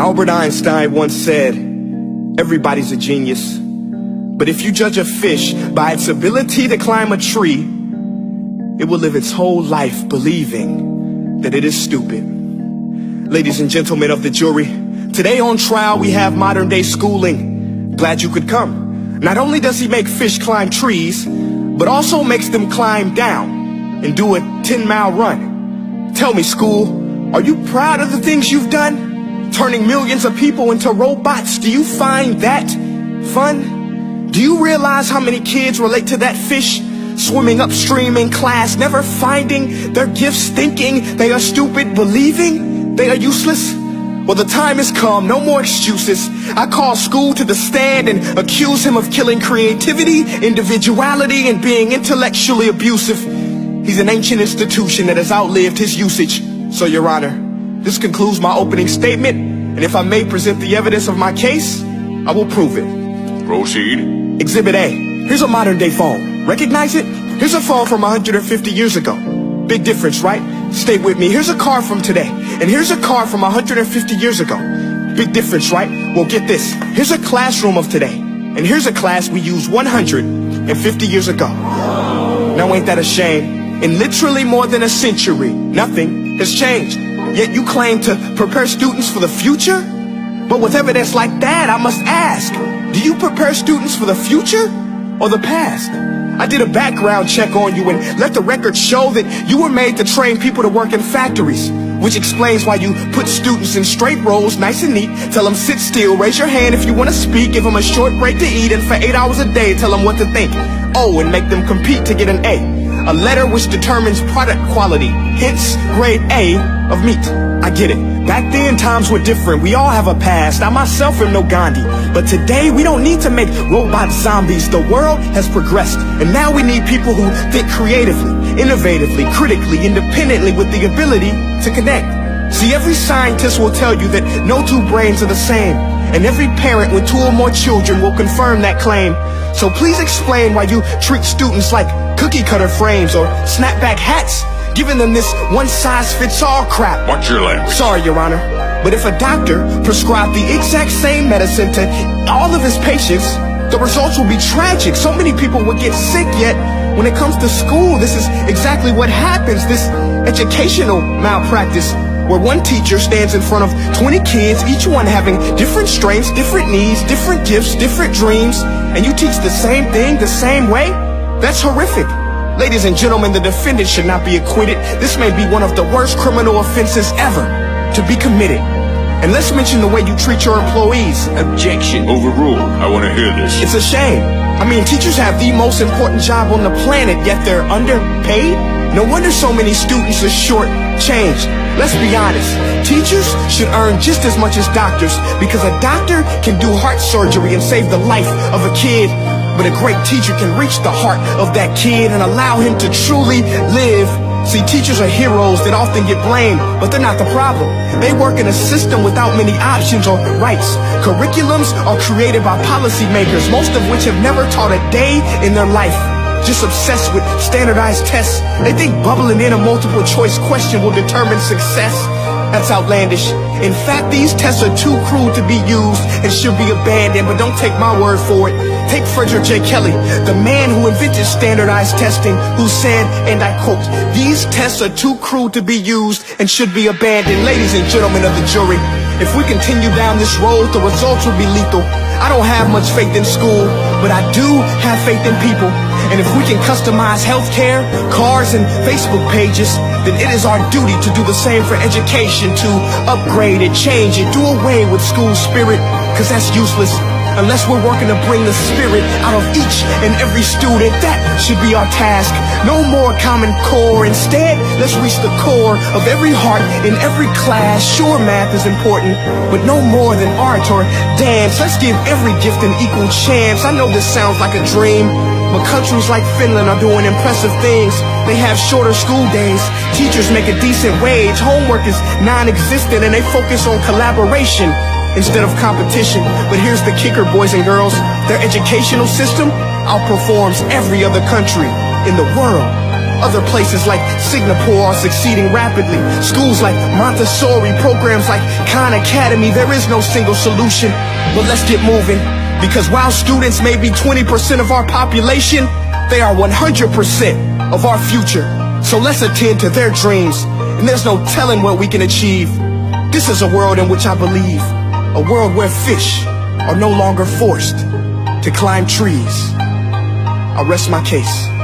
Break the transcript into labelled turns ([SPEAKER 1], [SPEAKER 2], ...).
[SPEAKER 1] Albert Einstein once said, everybody's a genius. But if you judge a fish by its ability to climb a tree, it will live its whole life believing that it is stupid. Ladies and gentlemen of the jury, today on trial we have modern day schooling. Glad you could come. Not only does he make fish climb trees, but also makes them climb down and do a 10-mile run. Tell me, school, are you proud of the things you've done? Turning millions of people into robots, do you find that fun? Do you realize how many kids relate to that fish swimming upstream in class, never finding their gifts, thinking they are stupid, believing they are useless? Well, the time has come, no more excuses. I call school to the stand and accuse him of killing creativity, individuality, and being intellectually abusive. He's an ancient institution that has outlived his usage. So, Your Honor, this concludes my opening statement, and if I may present the evidence of my case, I will prove it.
[SPEAKER 2] Proceed.
[SPEAKER 1] Exhibit A. Here's a modern day phone. Recognize it? Here's a phone from 150 years ago. Big difference, right? Stay with me. Here's a car from today, and here's a car from 150 years ago. Big difference, right? Well, get this. Here's a classroom of today, and here's a class we used 150 years ago. Now ain't that a shame? In literally more than a century, nothing has changed. Yet you claim to prepare students for the future? But with evidence like that, I must ask, do you prepare students for the future or the past? I did a background check on you and let the record show that you were made to train people to work in factories, which explains why you put students in straight rows, nice and neat, tell them sit still, raise your hand if you want to speak, give them a short break to eat, and for 8 hours a day tell them what to think. Oh, and make them compete to get an A letter which determines product quality, hence grade A of meat. I get it. Back then, times were different. We all have a past. I myself am no Gandhi. But today, we don't need to make robot zombies. The world has progressed. And now we need people who think creatively, innovatively, critically, independently, with the ability to connect. See, every scientist will tell you that no two brains are the same. And every parent with 2 or more children will confirm that claim. So please explain why you treat students like cookie cutter frames or snapback hats, giving them this one-size-fits-all crap.
[SPEAKER 2] Watch your language.
[SPEAKER 1] Sorry, Your Honor, but if a doctor prescribed the exact same medicine to all of his patients, the results will be tragic. So many people would get sick, yet when it comes to school, this is exactly what happens. This educational malpractice, where one teacher stands in front of 20 kids, each one having different strengths, different needs, different gifts, different dreams, and you teach the same thing the same way? That's horrific. Ladies and gentlemen, the defendant should not be acquitted. This may be one of the worst criminal offenses ever to be committed. And let's mention the way you treat your employees.
[SPEAKER 2] Objection. Overruled. I want to hear this.
[SPEAKER 1] It's a shame. I mean, teachers have the most important job on the planet, yet they're underpaid? No wonder so many students are short-changed. Let's be honest. Teachers should earn just as much as doctors, because a doctor can do heart surgery and save the life of a kid. But a great teacher can reach the heart of that kid and allow him to truly live. See, teachers are heroes that often get blamed, but they're not the problem. They work in a system without many options or rights. Curriculums are created by policymakers, most of which have never taught a day in their life. Just obsessed with standardized tests. They think bubbling in a multiple choice question will determine success. That's outlandish. In fact, these tests are too cruel to be used and should be abandoned, but don't take my word for it. Take Frederick J. Kelly, the man who invented standardized testing, who said, and I quote, "These tests are too cruel to be used and should be abandoned." Ladies and gentlemen of the jury, if we continue down this road, the results will be lethal. I don't have much faith in school, but I do have faith in people. And if we can customize healthcare, cars, and Facebook pages, then it is our duty to do the same for education, to upgrade it, change it, do away with school spirit, because that's useless. Unless we're working to bring the spirit out of each and every student, that should be our task. No more Common Core. Instead, let's reach the core of every heart in every class. Sure, math is important, but no more than art or dance. Let's give every gift an equal chance. I know this sounds like a dream, but countries like Finland are doing impressive things. They have shorter school days, teachers make a decent wage, homework is non-existent, and they focus on collaboration instead of competition. But here's the kicker, boys and girls. Their educational system outperforms every other country in the world. Other places like Singapore are succeeding rapidly. Schools like Montessori, programs like Khan Academy. There is no single solution, but let's get moving. Because while students may be 20% of our population, they are 100% of our future. So let's attend to their dreams, and there's no telling what we can achieve. This is a world in which I believe, a world where fish are no longer forced to climb trees. I rest my case.